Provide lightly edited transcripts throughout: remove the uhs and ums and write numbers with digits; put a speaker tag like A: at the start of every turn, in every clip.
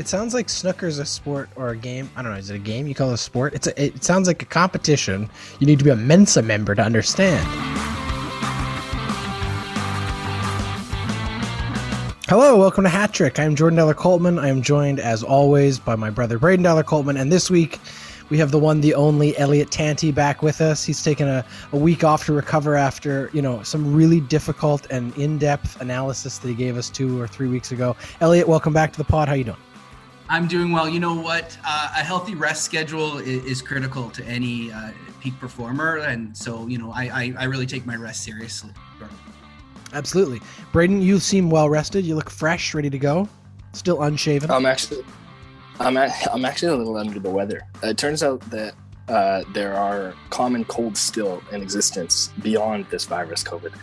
A: It sounds like snooker's a sport or a game. I don't know. Is it a game? You call it a sport? It sounds like a competition. You need to be a Mensa member to understand. Hello, welcome to Hat Trick. I'm Jordan Deller-Coltman. I am joined, as always, by my brother Braden Deller-Coltman. And this week, we have the one, the only Elliott Tanti back with us. He's taken a week off to recover after, some really difficult and in-depth analysis that he gave us 2 or 3 weeks ago. Elliott, welcome back to the pod. How you doing?
B: I'm doing well. You know what? A healthy rest schedule is critical to any peak performer. And so, I really take my rest seriously.
A: Absolutely. Braden, you seem well rested. You look fresh, ready to go. Still unshaven.
C: I'm actually a little under the weather. It turns out that there are common colds still in existence beyond this virus, COVID.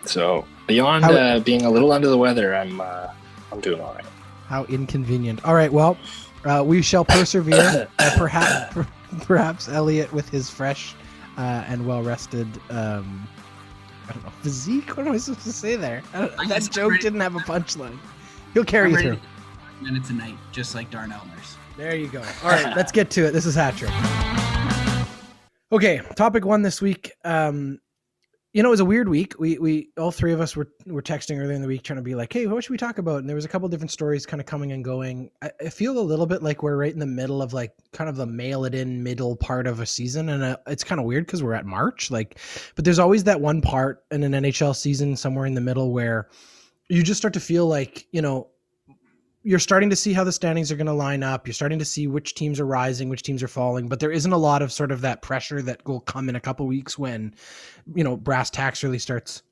C: So beyond being a little under the weather, I'm doing all right.
A: How inconvenient. All right, well, we shall persevere. Perhaps Elliott with his fresh and well-rested, I don't know, physique? What am I supposed to say there? That joke didn't have a punchline. He'll carry you through.
B: Minutes a night, just like Darnell Nurse.
A: There you go. All right, let's get to it. This is Hat Trick. Okay, topic 1 this week. It was a weird week. We all three of us were texting earlier in the week trying to be like, hey, what should we talk about? And there was a couple different stories kind of coming and going. I feel a little bit like we're right in the middle of like kind of the mail it in middle part of a season. And it's kind of weird because we're at March, but there's always that one part in an NHL season somewhere in the middle where you just start to feel like, you're starting to see how the standings are going to line up. You're starting to see which teams are rising, which teams are falling, but there isn't a lot of sort of that pressure that will come in a couple weeks when, brass tacks really starts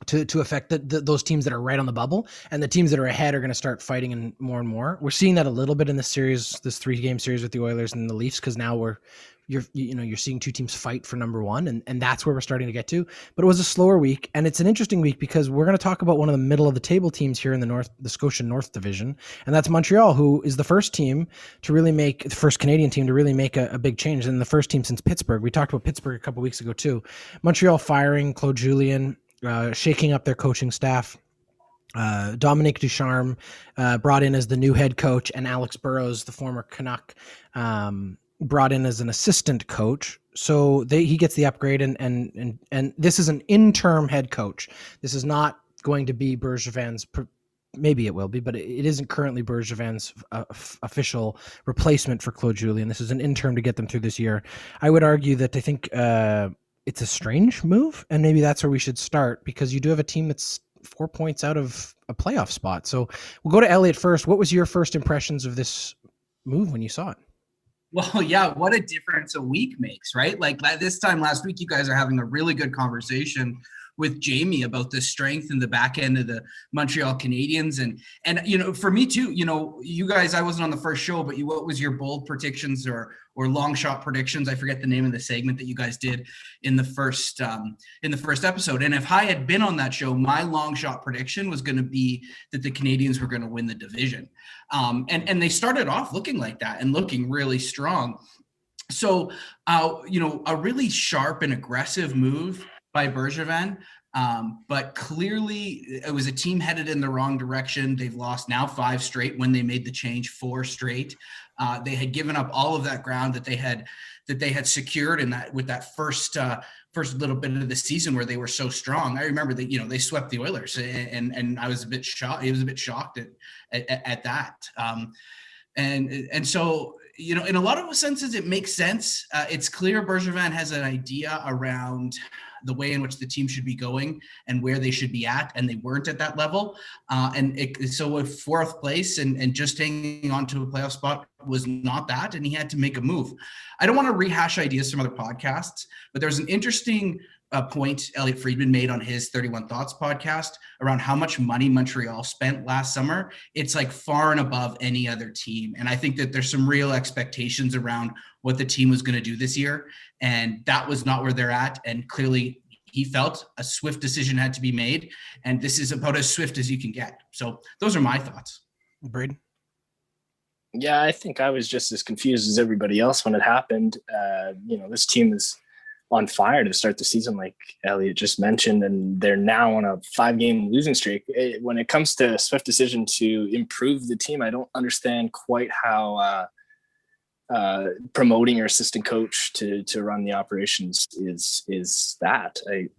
A: to affect those teams that are right on the bubble, and the teams that are ahead are going to start fighting and more. We're seeing that a little bit in this 3-game series with the Oilers and the Leafs, because now you're seeing two teams fight for number one, and that's where we're starting to get to. But it was a slower week, and it's an interesting week because we're going to talk about one of the middle of the table teams here in the Scotia North Division, and that's Montreal, who is the first Canadian team to really make a big change, and the first team since Pittsburgh. We talked about Pittsburgh a couple weeks ago too. Montreal firing Claude Julien, shaking up their coaching staff. Dominique Ducharme brought in as the new head coach, and Alex Burrows, the former Canuck, brought in as an assistant coach. So he gets the upgrade, and this is an interim head coach. This is not going to be Bergevin's, maybe it will be, but it isn't currently Bergevin's official replacement for Claude Julien. This is an interim to get them through this year. I would argue that I think it's a strange move, and maybe that's where we should start, because you do have a team that's 4 points out of a playoff spot. So we'll go to Elliott first. What was your first impressions of this move when you saw it?
B: Well, yeah, what a difference a week makes, right? Like this time last week, you guys are having a really good conversation with Jamie about the strength in the back end of the Montreal Canadiens. And for me too, you guys, I wasn't on the first show, but what was your bold predictions or long shot predictions? I forget the name of the segment that you guys did in the first episode. And if I had been on that show, my long shot prediction was going to be that the Canadiens were going to win the division. And they started off looking like that and looking really strong. So, a really sharp and aggressive move by Bergevin, but clearly it was a team headed in the wrong direction. They've lost now 5 straight. When they made the change, 4 straight. They had given up all of that ground that they had secured in that with that first little bit of the season where they were so strong. I remember that they swept the Oilers, and I was a bit shocked. He was a bit shocked at that. And so, in a lot of senses, it makes sense. It's clear Bergevin has an idea around the way in which the team should be going and where they should be at, and they weren't at that level. So with 4th place and just hanging on to a playoff spot was not that, and he had to make a move. I don't want to rehash ideas from other podcasts, but there's an interesting point Elliot Friedman made on his 31 Thoughts podcast around how much money Montreal spent last summer. It's like far and above any other team. And I think that there's some real expectations around what the team was going to do this year. And that was not where they're at. And clearly he felt a swift decision had to be made. And this is about as swift as you can get. So those are my thoughts.
A: Braden?
C: Yeah, I think I was just as confused as everybody else when it happened. This team is on fire to start the season, like Elliott just mentioned, and they're now on a 5-game losing streak. When it comes to a swift decision to improve the team, I don't understand quite how promoting your assistant coach to run the operations is that. It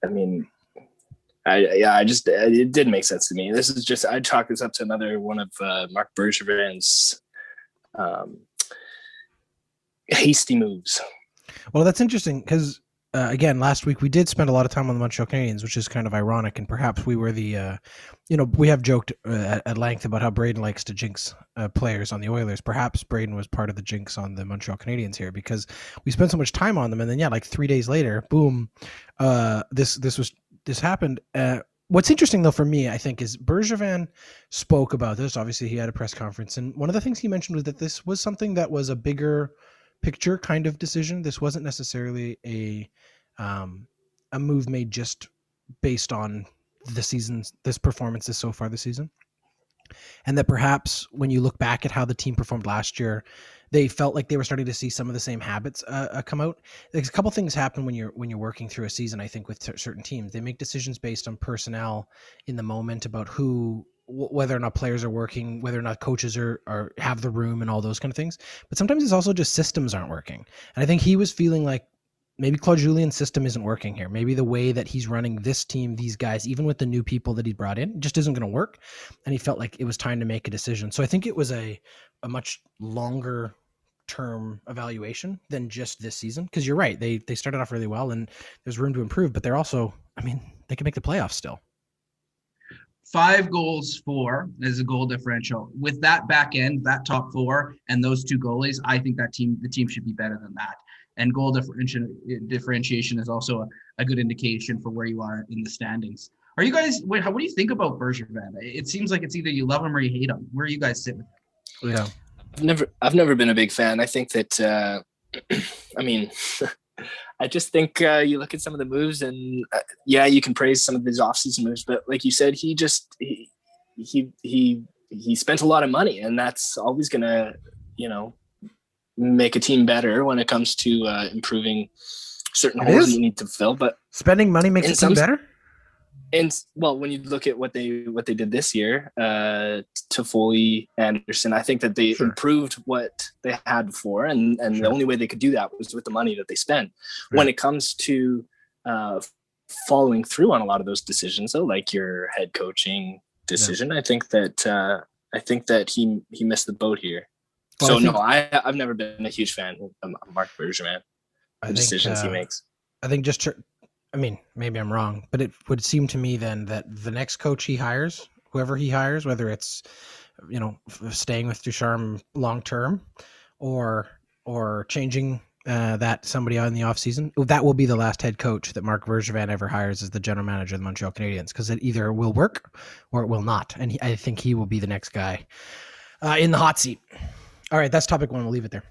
C: didn't make sense to me. This is just, I'd chalk this up to another one of Marc Bergevin's hasty moves.
A: Well, that's interesting because, again, last week we did spend a lot of time on the Montreal Canadiens, which is kind of ironic. And perhaps we were the, we have joked at length about how Braden likes to jinx players on the Oilers. Perhaps Braden was part of the jinx on the Montreal Canadiens here because we spent so much time on them. And then, like 3 days later, boom, this happened. What's interesting, though, for me, I think, is Bergevin spoke about this. Obviously, he had a press conference. And one of the things he mentioned was that this was something that was a bigger picture kind of decision. This wasn't necessarily a move made just based on this performances so far this season. And that perhaps when you look back at how the team performed last year, they felt like they were starting to see some of the same habits come out. There's a couple things happen when you're working through a season. I think with certain teams, they make decisions based on personnel in the moment about whether or not players are working, whether or not coaches are have the room and all those kind of things. But sometimes it's also just systems aren't working. And I think he was feeling like maybe Claude Julien's system isn't working here. Maybe the way that he's running this team, these guys, even with the new people that he brought in, just isn't going to work. And he felt like it was time to make a decision. So I think it was a much longer term evaluation than just this season. Because you're right. They started off really well and there's room to improve, but they're also, they can make the playoffs still.
B: 5 goals for is a goal differential. With that back end, that top 4, and those 2 goalies, I think the team should be better than that. And goal differentiation is also a good indication for where you are in the standings. Are you guys? What do you think about Bergevin? It seems like it's either you love him or you hate him. Where are you guys sitting?
A: Yeah,
C: I've never been a big fan. I think that I just think you look at some of the moves and you can praise some of his offseason moves, but like you said, he spent a lot of money, and that's always gonna, make a team better when it comes to improving certain holes that you need to fill. But
A: spending money makes a team better.
C: And when you look at what they did this year, Toffoli, Anderson, I think that they improved what they had before, and the only way they could do that was with the money that they spent. Right. When it comes to following through on a lot of those decisions, though, like your head coaching decision, I think that he missed the boat here. Well, I've never been a huge fan of Marc Bergevin. The decisions he makes.
A: I think maybe I'm wrong, but it would seem to me then that the next coach he hires, whoever he hires, whether it's, staying with Ducharme long term or changing that somebody on the offseason, that will be the last head coach that Marc Bergevin ever hires as the general manager of the Montreal Canadiens, because it either will work or it will not. And I think he will be the next guy in the hot seat. All right, that's topic 1. We'll leave it there.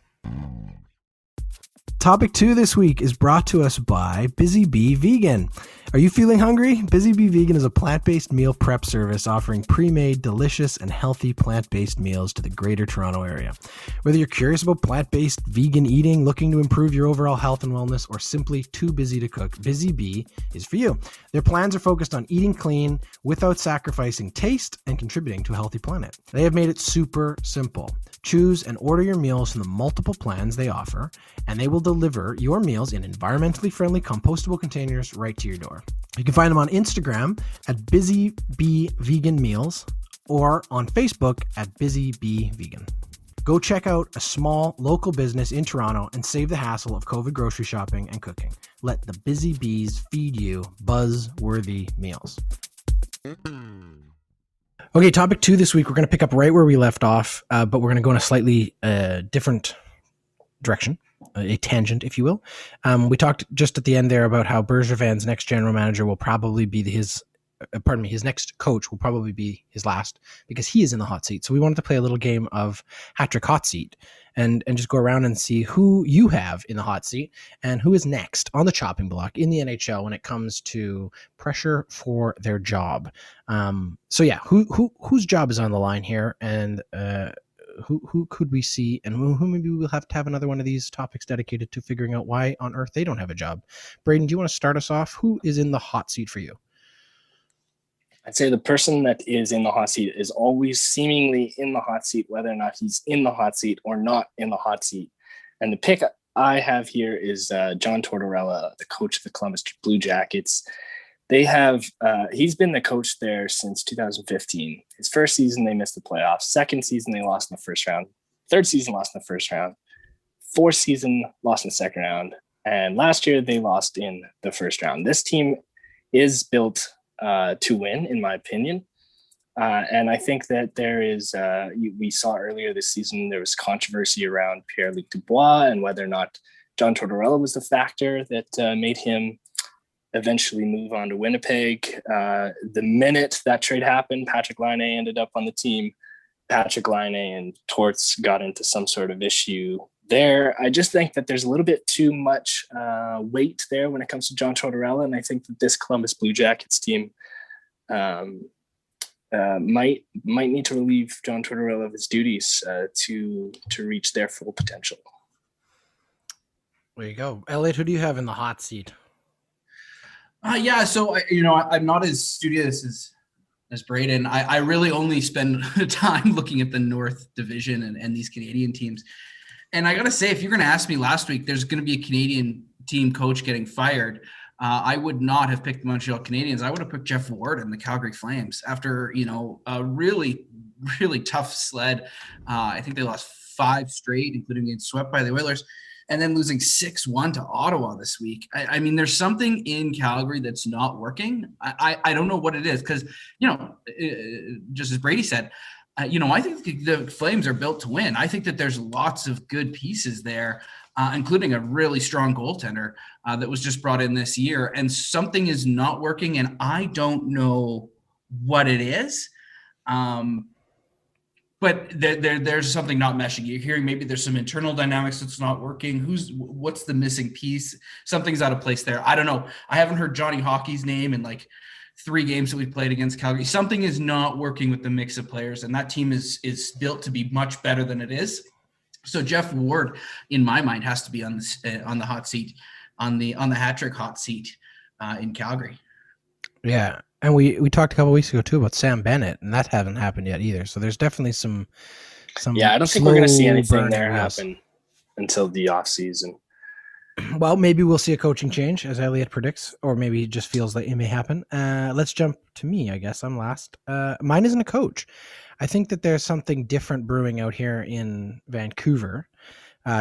A: Topic 2 this week is brought to us by Busy Bee Vegan. Are you feeling hungry? Busy Bee Vegan is a plant-based meal prep service offering pre-made, delicious, and healthy plant-based meals to the Greater Toronto area. Whether you're curious about plant-based vegan eating, looking to improve your overall health and wellness, or simply too busy to cook, Busy Bee is for you. Their plans are focused on eating clean without sacrificing taste and contributing to a healthy planet. They have made it super simple. Choose and order your meals from the multiple plans they offer, and they will deliver your meals in environmentally friendly compostable containers right to your door. You can find them on Instagram at Busy Bee Vegan Meals or on Facebook at Busy Bee Vegan. Go check out a small local business in Toronto and save the hassle of COVID grocery shopping and cooking. Let the Busy Bees feed you buzz-worthy meals. Okay, topic 2 this week, we're going to pick up right where we left off, but we're going to go in a slightly different direction, a tangent, if you will. We talked just at the end there about how Bergevin's next general manager will probably be his next coach will probably be his last, because he is in the hot seat. So we wanted to play a little game of hat-trick hot seat and just go around and see who you have in the hot seat and who is next on the chopping block in the NHL when it comes to pressure for their job. Whose job is on the line here, and who could we see, and who maybe we'll have to have another one of these topics dedicated to figuring out why on earth they don't have a job. Braden, do you want to start us off? Who is in the hot seat for you?
C: I'd say the person that is in the hot seat is always seemingly in the hot seat, whether or not he's in the hot seat or not in the hot seat. And the pick I have here is John Tortorella, the coach of the Columbus Blue Jackets. They have he's been the coach there since 2015. His first season, they missed the playoffs. Second season, they lost in the first round. Third season, lost in the first round. Fourth season, lost in the second round. And last year, they lost in the first round. This team is built to win, in my opinion. And I think that there is, we saw earlier this season, there was controversy around Pierre-Luc Dubois and whether or not John Tortorella was the factor that made him eventually move on to Winnipeg. The minute that trade happened, Patrick Laine ended up on the team. Patrick Laine and Torts got into some sort of issue there. I just think that there's a little bit too much weight there when it comes to John Tortorella. And I think that this Columbus Blue Jackets team might need to relieve John Tortorella of his duties to reach their full potential.
A: There you go. Elliott, who do you have in the hot seat?
B: Yeah, so I'm not as studious as Braden. I really only spend time looking at the North Division and these Canadian teams. And I got to say, if you're going to ask me last week, there's going to be a Canadian team coach getting fired, I would not have picked the Montreal Canadiens. I would have picked Jeff Ward and the Calgary Flames after, a really, really tough sled. I think they lost 5 straight, including getting swept by the Oilers, and then losing 6-1 to Ottawa this week. I mean, there's something in Calgary that's not working. I don't know what it is because, just as Brady said, I think the Flames are built to win. I think that there's lots of good pieces there, including a really strong goaltender that was just brought in this year. And something is not working, and I don't know what it is. But there's something not meshing. You're hearing maybe there's some internal dynamics that's not working. What's the missing piece? Something's out of place there. I don't know. I haven't heard Johnny Hockey's name in like 3 games that we've played against Calgary. Something is not working with the mix of players, and that team is built to be much better than it is. So Jeff Ward, in my mind, has to be on the hot seat, on the hat trick hot seat in Calgary.
A: Yeah. And we talked a couple of weeks ago too about Sam Bennett, and that hasn't happened yet either. So there's definitely some.
C: Yeah, I don't think we're going to see anything there happen until the off season.
A: Well, maybe we'll see a coaching change, as Elliott predicts, or maybe it just feels like it may happen. Let's jump to me. I guess I'm last. Mine isn't a coach. I think that there's something different brewing out here in Vancouver.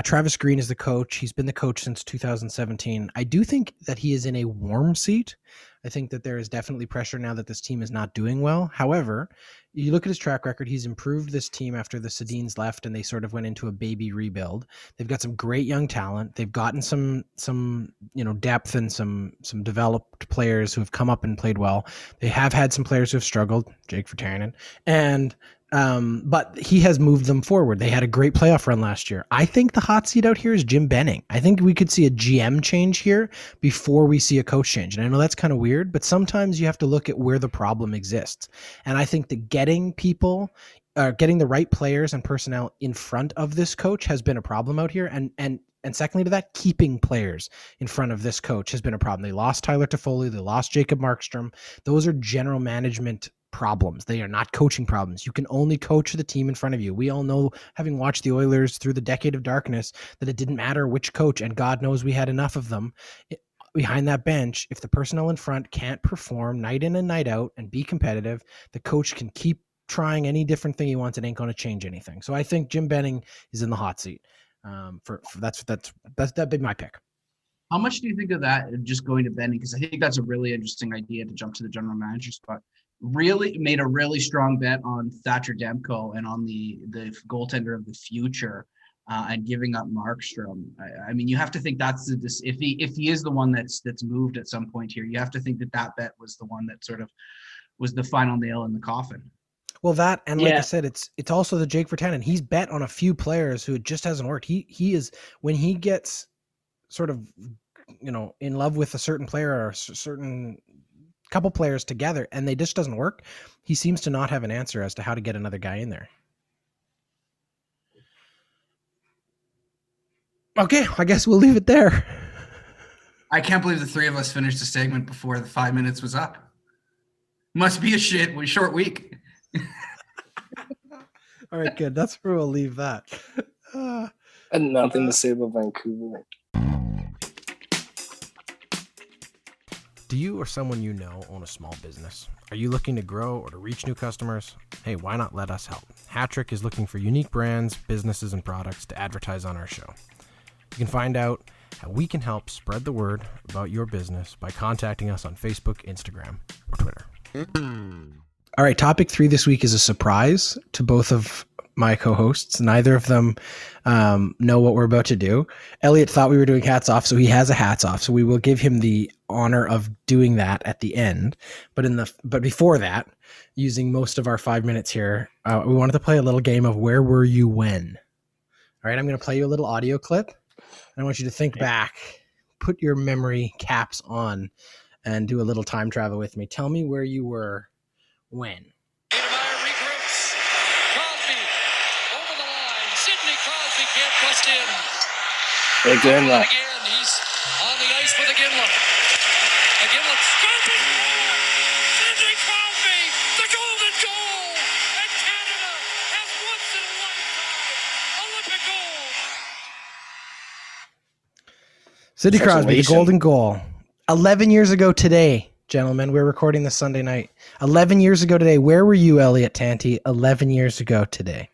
A: Travis Green is the coach. He's been the coach since 2017. I do think that he is in a warm seat. I think that there is definitely pressure now that this team is not doing well. However, you look at his track record, he's improved this team after the Sedins left and they sort of went into a baby rebuild. They've got some great young talent. They've gotten some depth and some developed players who have come up and played well. They have had some players who have struggled, Jake Virtanen, but he has moved them forward. They had a great playoff run last year. I think the hot seat out here is Jim Benning. I think we could see a GM change here before we see a coach change. And I know that's kind of weird, but sometimes you have to look at where the problem exists. And I think that getting the right players and personnel in front of this coach has been a problem out here. And secondly to that, keeping players in front of this coach has been a problem. They lost Tyler Toffoli. They lost Jacob Markstrom. Those are general management problems. They are not coaching problems. You can only coach the team in front of you. We all know, having watched the Oilers through the decade of darkness, that it didn't matter which coach, and God knows we had enough of them behind that bench. If the personnel in front can't perform night in and night out and be competitive, the coach can keep trying any different thing he wants. It ain't going to change anything. So I think Jim Benning is in the hot seat. That'd be my pick.
B: How much do you think of that, just going to Benning? Because I think that's a really interesting idea to jump to the general manager spot. Really made a really strong bet on Thatcher Demko and on the goaltender of the future, and giving up Markstrom. I mean, you have to think that's if he is the one that's moved at some point here, you have to think that bet was the one that sort of was the final nail in the coffin.
A: Well, that, and like I said, it's also the Jake Virtanen. He's bet on a few players who it just hasn't worked. He is, when he gets sort of in love with a certain player or a certain couple players together and they just doesn't work, he seems to not have an answer as to how to get another guy in there. Okay, I guess we'll leave it there.
B: I can't believe the three of us finished the segment before the 5 minutes was up. Must be a short week.
A: All right, good. That's where we'll leave that.
C: I had nothing to say about Vancouver.
A: Do you or someone you know own a small business? Are you looking to grow or to reach new customers? Hey, why not let us help? Hattrick is looking for unique brands, businesses, and products to advertise on our show. You can find out how we can help spread the word about your business by contacting us on Facebook, Instagram, or Twitter. All right, topic 3 this week is a surprise to both of my co-hosts. Neither of them know what we're about to do. Elliott thought we were doing hats off, so he has a hats off. So we will give him the honor of doing that at the end. But before that, using most of our 5 minutes here, we wanted to play a little game of Where Were You When? All right, I'm going to play you a little audio clip. And I want you to think back, put your memory caps on, and do a little time travel with me. Tell me where you were when.
D: Niedermeyer regroups. Crosby over the line. Sidney Crosby can't bust in.
C: Again,
D: Again, he's on the ice with Iginla. Iginla scoping. Sidney Crosby, the golden goal, and Canada has once in a lifetime Olympic gold.
A: Sidney
C: Such
A: Crosby, the
C: elation.
A: golden goal. 11 years ago today, gentlemen, we're recording this Sunday night. 11 years ago today. Where were you, Elliott Tanti, 11 years ago today?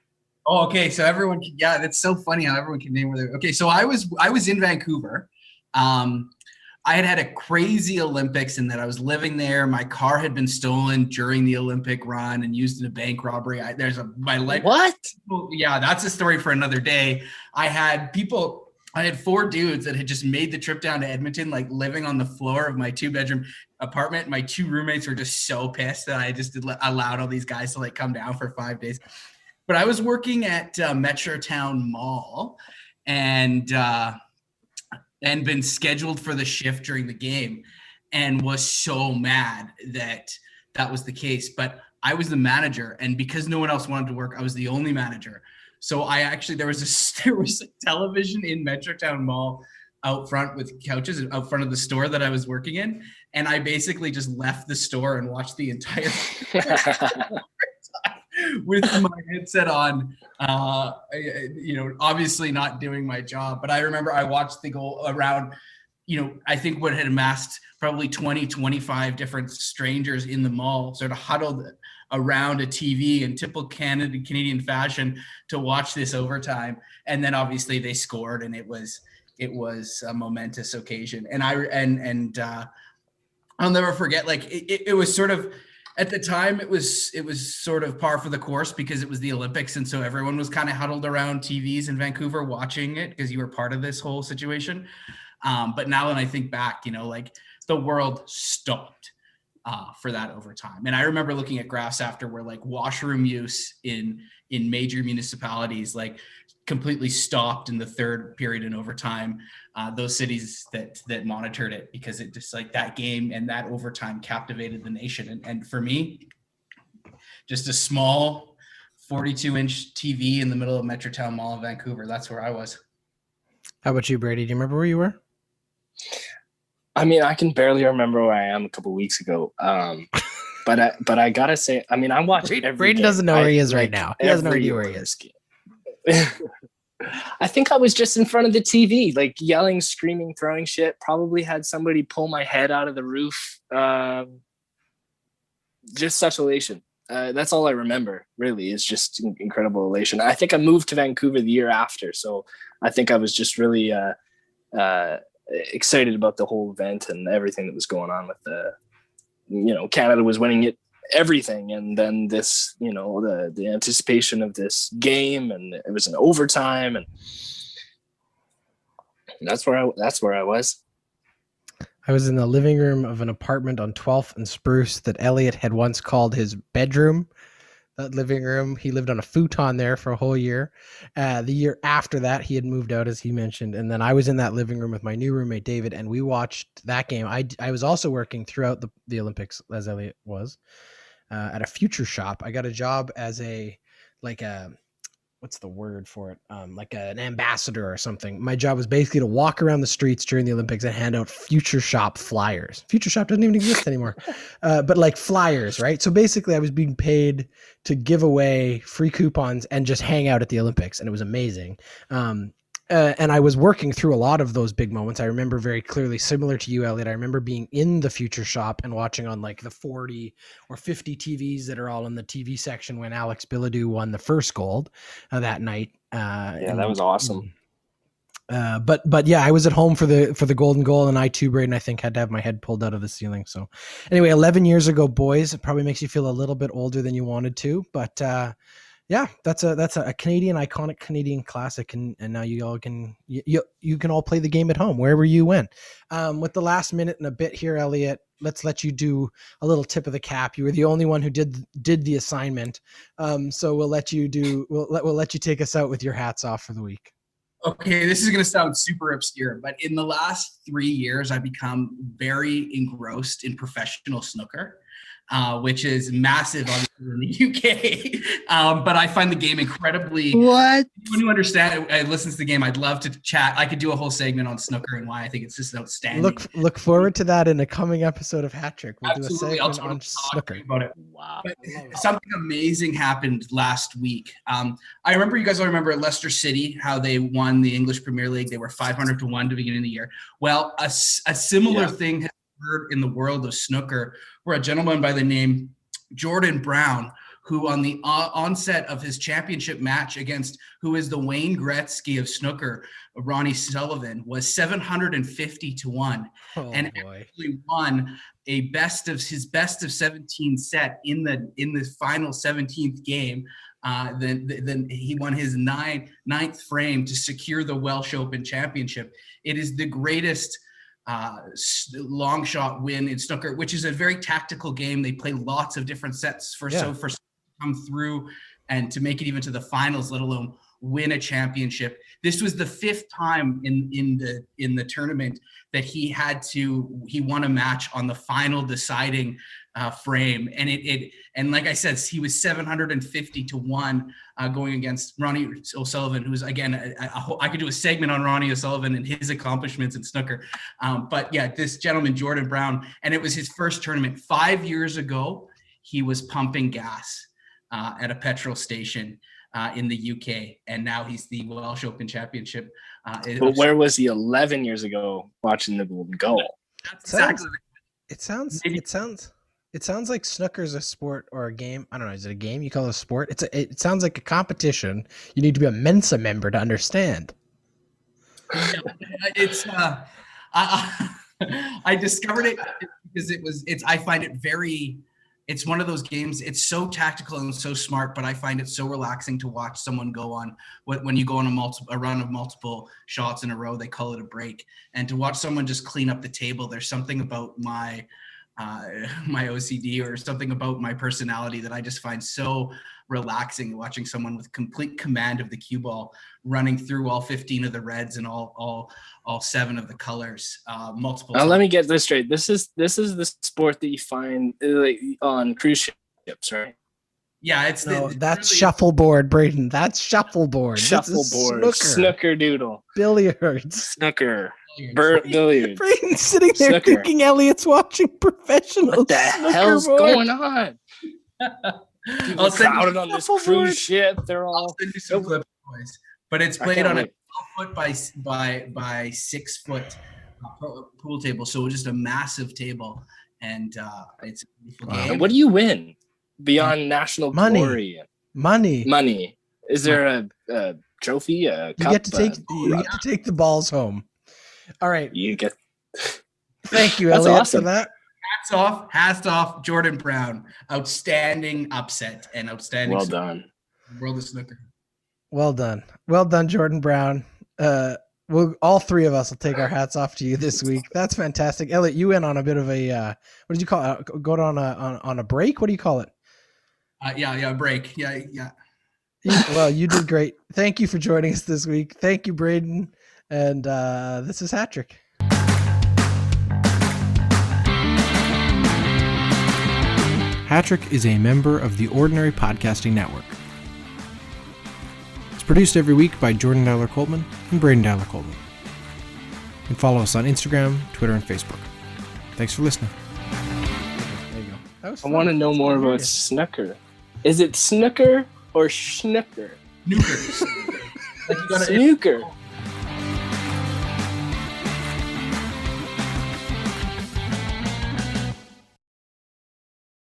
B: Oh, okay. So everyone can, yeah, that's so funny how everyone can name where they're. Okay, so I was in Vancouver. I had a crazy Olympics in that I was living there. My car had been stolen during the Olympic run and used in a bank robbery. My life.
C: What?
B: Yeah, that's a story for another day. I had 4 dudes that had just made the trip down to Edmonton, like living on the floor of my 2-bedroom apartment. My 2 roommates were just so pissed that I just allowed all these guys to like come down for 5 days. But I was working at Metrotown Mall and been scheduled for the shift during the game and was so mad that was the case. But I was the manager, and because no one else wanted to work, I was the only manager. So there was a television in Metrotown Mall out front with couches out front of the store that I was working in. And I basically just left the store and watched the entire with my headset on, obviously not doing my job. But I remember I watched the goal around, I think what had amassed probably 20, 25 different strangers in the mall, sort of huddled around a TV in typical Canadian fashion to watch this overtime. And then obviously they scored, and it was a momentous occasion. And I'll never forget, like it was sort of, at the time it was sort of par for the course because it was the Olympics. And so everyone was kind of huddled around TVs in Vancouver watching it because you were part of this whole situation. But now when I think back, like the world stopped for that overtime. And I remember looking at graphs after where like washroom use in major municipalities, like completely stopped in the third period in overtime. Those cities that monitored it, because it just like that game and that overtime captivated the nation. And for me, just a small 42-inch TV in the middle of Metrotown Mall in Vancouver. That's where I was.
A: How about you, Brady? Do you remember where you were?
C: I mean, I can barely remember where I am a couple weeks ago. But I gotta say, I mean, I watched every
A: Braden
C: game.
A: doesn't know where he is right now. He has no idea where he is.
C: I think I was just in front of the TV, like yelling, screaming, throwing shit. Probably had somebody pull my head out of the roof. Just such elation. That's all I remember, really, is just incredible elation. I think I moved to Vancouver the year after, so I think I was just really excited about the whole event and everything that was going on with Canada was winning it, everything, and then this, the anticipation of this game, and it was an overtime, and that's where I was.
A: I was in the living room of an apartment on 12th and Spruce that Elliott had once called his bedroom. That living room, he lived on a futon there for a whole year. The year after that, he had moved out, as he mentioned. And then I was in that living room with my new roommate, David, and we watched that game. I was also working throughout the Olympics, as Elliott was, at a future shop. I got a job as a what's the word for it? Like an ambassador or something. My job was basically to walk around the streets during the Olympics and hand out Future Shop flyers. Future Shop doesn't even exist anymore, but like flyers, right? So basically I was being paid to give away free coupons and just hang out at the Olympics. And it was amazing. And I was working through a lot of those big moments. I remember very clearly, similar to you, Elliot, I remember being in the Future Shop and watching on like the 40 or 50 TVs that are all in the TV section when Alex Bilodeau won the first gold that night.
C: That was awesome.
A: But yeah, I was at home for the golden goal, and I too, Braden, I think had to have my head pulled out of the ceiling. So anyway, 11 years ago, boys, it probably makes you feel a little bit older than you wanted to, but yeah, that's a Canadian, iconic Canadian classic, and now you all can you can all play the game at home wherever you went. With the last minute and a bit here, Elliot, let's let you do a little tip of the cap. You were the only one who did the assignment, so we'll let you take us out with your hats off for the week.
B: Okay, this is going to sound super obscure, but in the last 3 years, I've become very engrossed in professional snooker. Which is massive obviously in the UK. But I find the game incredibly.
C: What?
B: When you understand, I listen to the game. I'd love to chat. I could do a whole segment on snooker and why I think it's just outstanding.
A: Look forward to that in a coming episode of Hat Trick. We'll
B: Absolutely.
A: do a segment on snooker
B: About it.
C: Wow.
B: But something amazing happened last week. I remember, you guys all remember Leicester City, how they won the English Premier League. They were 500-1 to begin of the year. Well, a similar thing has occurred in the world of snooker, where a gentleman by the name Jordan Brown, who on the onset of his championship match against who is the Wayne Gretzky of snooker, Ronnie Sullivan, was 750-1, and actually won his best of 17 set in the final 17th game. Then he won his ninth frame to secure the Welsh Open Championship. It is the greatest long shot win in snooker, which is a very tactical game. They play lots of different sets for come through and to make it even to the finals, let alone win a championship. This was the 5th time in the tournament that he won a match on the final deciding frame, and like I said, he was 750-1 going against Ronnie O'Sullivan, who's again I could do a segment on Ronnie O'Sullivan and his accomplishments in snooker, but yeah, this gentleman Jordan Brown, and it was his first tournament 5 years ago. He was pumping gas at a petrol station in the UK, and now he's the Welsh Open Championship.
C: But where was he 11 years ago watching the golden goal?
B: Exactly.
A: It sounds like snooker's a sport or a game. I don't know. Is it a game? You call it a sport? It sounds like a competition. You need to be a Mensa member to understand.
B: It's I discovered it because I find it very. It's one of those games. It's so tactical and so smart, but I find it so relaxing to watch someone go on when you go on a run of multiple shots in a row. They call it a break, and to watch someone just clean up the table. There's something about my OCD or something about my personality that I just find so relaxing, watching someone with complete command of the cue ball running through all 15 of the reds and all 7 of the colors multiple times.
C: Let me get this straight. This is the sport that you find like on cruise ships, right?
B: Yeah,
A: that's really shuffleboard, Braden. That's shuffleboard.
C: Shuffleboard, snooker doodle,
A: billiards,
C: snooker, billiards.
A: Braden's sitting there thinking Elliot's watching professional.
C: What the hell's going on? People crowded on this cruise ship. They're all.
B: I'll send you some clips, boys. But it's played on a 12-foot by 6-foot pool table, so just a massive table, and it's a beautiful game.
C: What do you win beyond national glory? Money. Is there a trophy? A cup?
A: You get to take the balls home. All right.
C: You get.
A: Thank you, Elliot, for that.
B: Hats off, Jordan Brown. Outstanding upset and outstanding.
C: Well done.
B: World of snooker.
A: Well done, Jordan Brown. All 3 of us will take our hats off to you this week. That's fantastic, Elliot. You went on a bit of a what did you call it? Go on a break. What do you call it?
B: Yeah, break. Yeah.
A: Well, you did great. Thank you for joining us this week. Thank you, Braden. And this is Hat Trick. Hat Trick is a member of the Ordinary Podcasting Network. Produced every week by Jordan Dowler Coleman and Braden Dowler Coleman. And follow us on Instagram, Twitter, and Facebook. Thanks for listening. There you go. That was
C: I
A: fun.
C: want to know more about snooker. Is it snooker or schnooker?
B: Snooker. Like you gotta
C: Snooker.